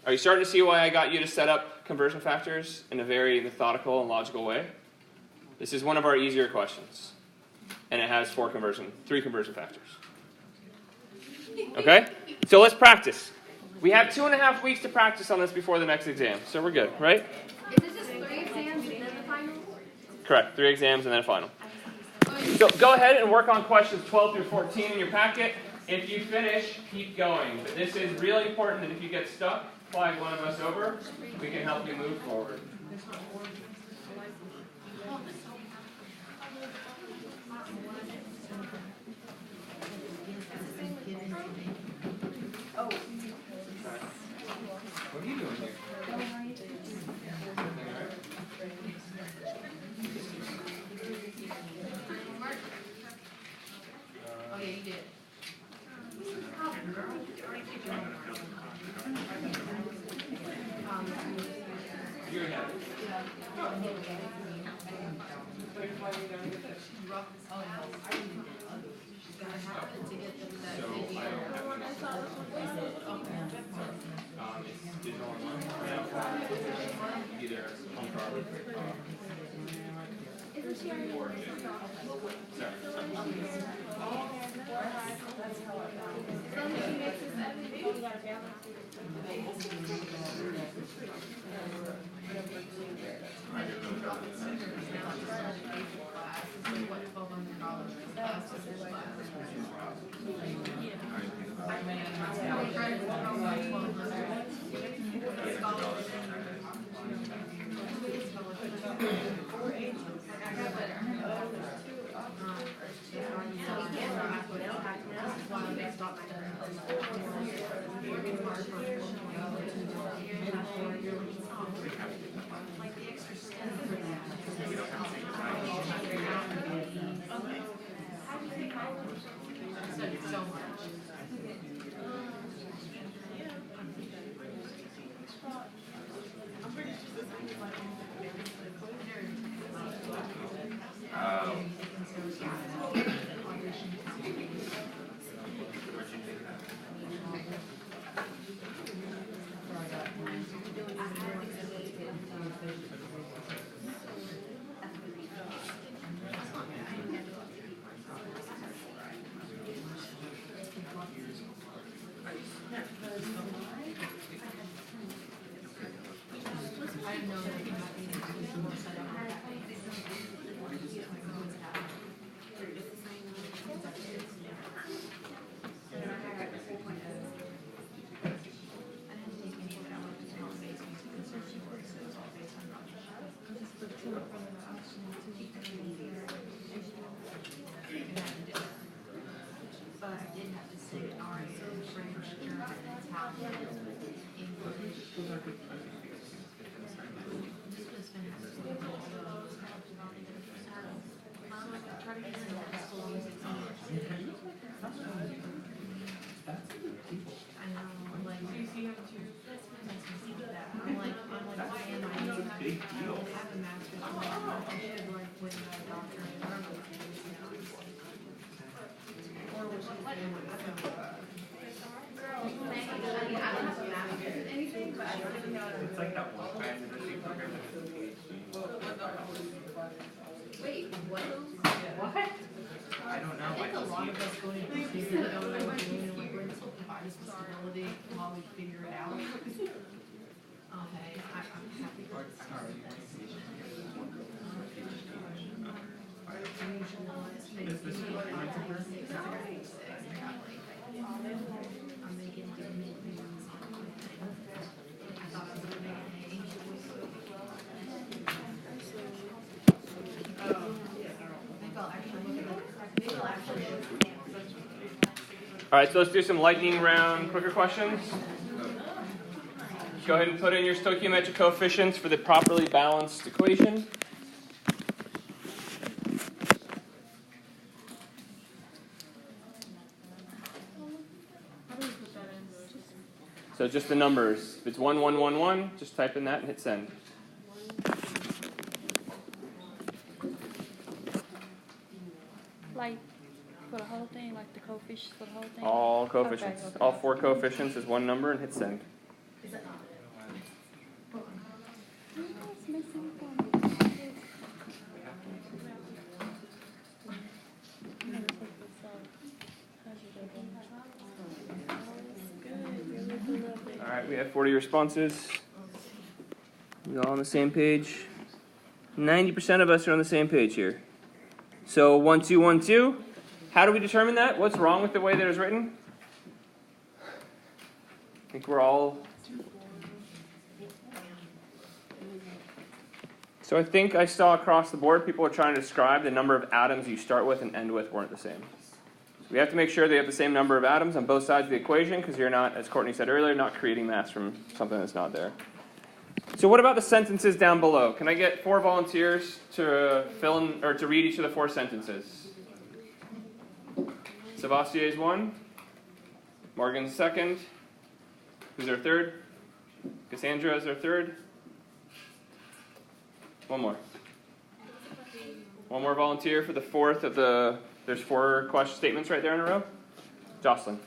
Are you starting to see why I got you to set up conversion factors in a very methodical and logical way? This is one of our easier questions. And it has 3 conversion factors. Okay? So let's practice. We have 2.5 weeks to practice on this before the next exam. So we're good, right? Is it just 3 exams and then the final? correct. 3 exams and then a final. So go ahead and work on questions 12 through 14 in your packet. If you finish, keep going. But this is really important that if you get stuck, flag one of us over. We can help you move forward. What are you doing here? Oh, yeah, you did. You have it. It's digital online. Either home card or So much. I didn't know that you might be able to do more set up like that. But I did have to say RA, French, German, Italian, English. Try to get some crystal music. I know, like, I'm like, why am I doing that? big deal. I have a master's, I should, like, win my doctorate. Or was she saying, I don't know. It's like that one guy in the program. Wait, what? What? I don't know. I think a lot of us go into this and don't know what we're doing, and like, we're just looking for responsibility while we figure it out. Okay, I'm happy for this. I'm making different I thought I was gonna make All right, so let's do some lightning round quicker questions. Go ahead and put in your stoichiometric coefficients for the properly balanced equation. So just the numbers. If it's 1, 1, 1, 1, just type in that and hit send. Like for the whole thing, like the coefficients for the whole thing? All coefficients. Okay. All 4 coefficients is one number and hit send. All right, we have 40 responses. We all on the same page. 90% of us are on the same page here. So 1, 2, 1, 2. How do we determine that? What's wrong with the way that it's written? I think we're all... So I think I saw across the board people are trying to describe the number of atoms you start with and end with weren't the same. So we have to make sure they have the same number of atoms on both sides of the equation because you're not, as Courtney said earlier, not creating mass from something that's not there. So what about the sentences down below? Can I get 4 volunteers to fill in or to read each of the 4 sentences? Sevastier's 1. Morgan's 2nd. Who's our 3rd? Cassandra is our 3rd. One more. One more volunteer for the 4th of the... There's 4 question statements right there in a row. Jocelyn.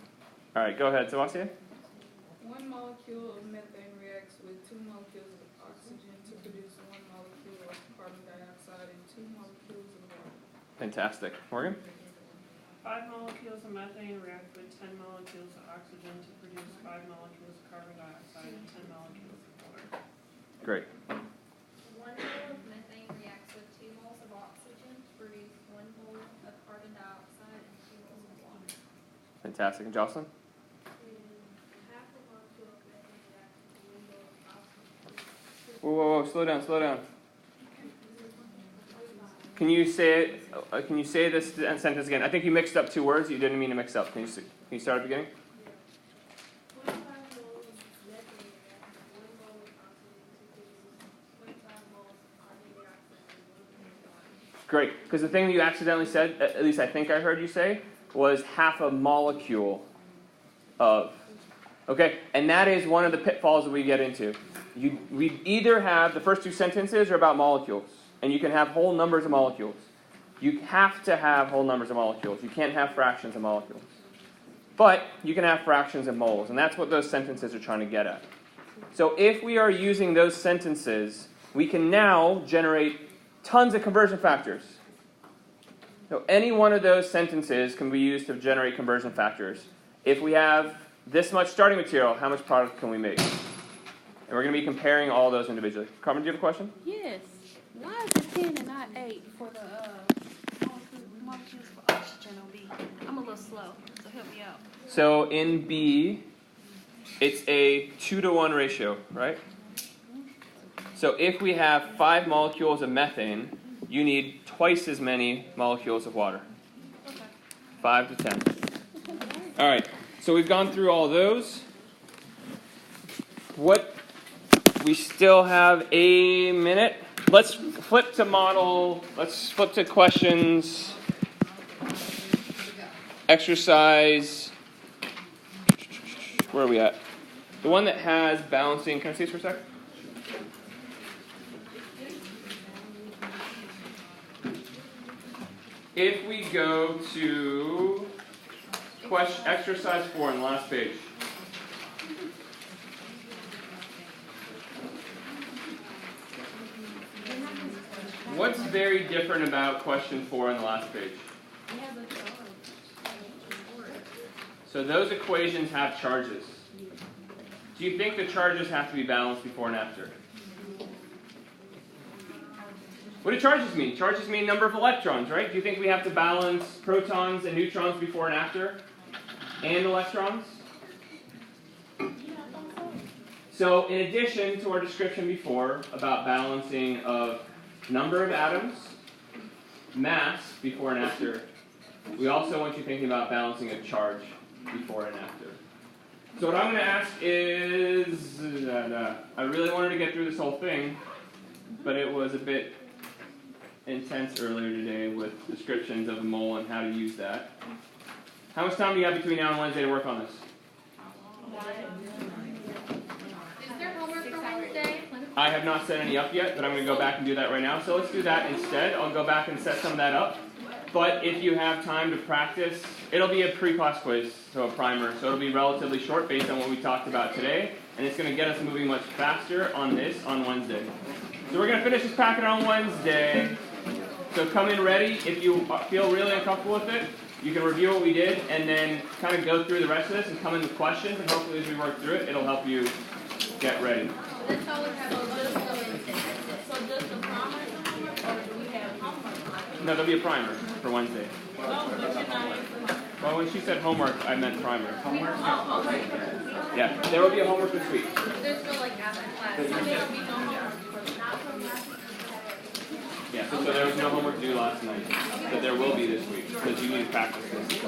All right, go ahead, Sebastian. 1 molecule of methane reacts with 2 molecules of oxygen to produce 1 molecule of carbon dioxide and 2 molecules of water. Fantastic. Morgan? 5 molecules of methane react with 10 molecules of oxygen to produce 5 molecules of carbon dioxide and 10 molecules of water. Great. 1 mole of methane reacts with 2 moles of oxygen to produce 1 mole of carbon dioxide and 2 moles of water. Fantastic. And Jocelyn? Half a molecule of methane reacts with 1 mole of oxygen. Whoa. Slow down. Can you say it? Can you say this sentence again? I think you mixed up 2 words you didn't mean to mix up. Can you start at the beginning? 25 moles of methane reacts with 1 mole of oxygen to produce 25 moles of carbon dioxide and 1 mole of water. Great. Because the thing that you accidentally said, at least I think I heard you say, was half a molecule of. Okay? And that is one of the pitfalls that we get into. We either have, the first 2 sentences are about molecules. And you can have whole numbers of molecules. You have to have whole numbers of molecules. You can't have fractions of molecules. But you can have fractions of moles. And that's what those sentences are trying to get at. So if we are using those sentences, we can now generate tons of conversion factors. So any one of those sentences can be used to generate conversion factors. If we have this much starting material, how much product can we make? And we're going to be comparing all those individually. Carmen, do you have a question? Yes. Why is it 10 and not 8 for the molecules for oxygen on B? I'm a little slow, so help me out. So in B, it's a 2-to-1 ratio, right? So if we have 5 molecules of methane, you need twice as many molecules of water. 5 to 10. All right, so we've gone through all those. We still have a minute. Let's flip to questions. Exercise. Where are we at? The one that has balancing. Can I see this for a sec? If we go to exercise 4 on the last page. What's very different about question 4 on the last page? So those equations have charges. Do you think the charges have to be balanced before and after? What do charges mean? Charges mean number of electrons, right? Do you think we have to balance protons and neutrons before and after? And electrons? So in addition to our description before about balancing of number of atoms, mass before and after, we also want you thinking about balancing a charge before and after. So what I'm going to ask is, I really wanted to get through this whole thing, but it was a bit intense earlier today with descriptions of a mole and how to use that. How much time do you have between now and Wednesday to work on this? Is there homework for Wednesday? I have not set any up yet, but I'm going to go back and do that right now. So let's do that instead. I'll go back and set some of that up. But if you have time to practice, it'll be a pre-class quiz, so a primer. So it'll be relatively short based on what we talked about today. And it's going to get us moving much faster on this on Wednesday. So we're going to finish this packet on Wednesday. So come in ready. If you feel really uncomfortable with it, you can review what we did and then kind of go through the rest of this and come in with questions. And hopefully as we work through it, it'll help you get ready. That's all we have on Wednesday. So does the primer No, there'll be a primer for Wednesday. Well, when she said homework, I meant primer. Homework? Yeah, there will be a homework this week. There's no like after class, so there'll be no homework. Yeah, so there was no homework due last night, but there will be this week because you need to practice this.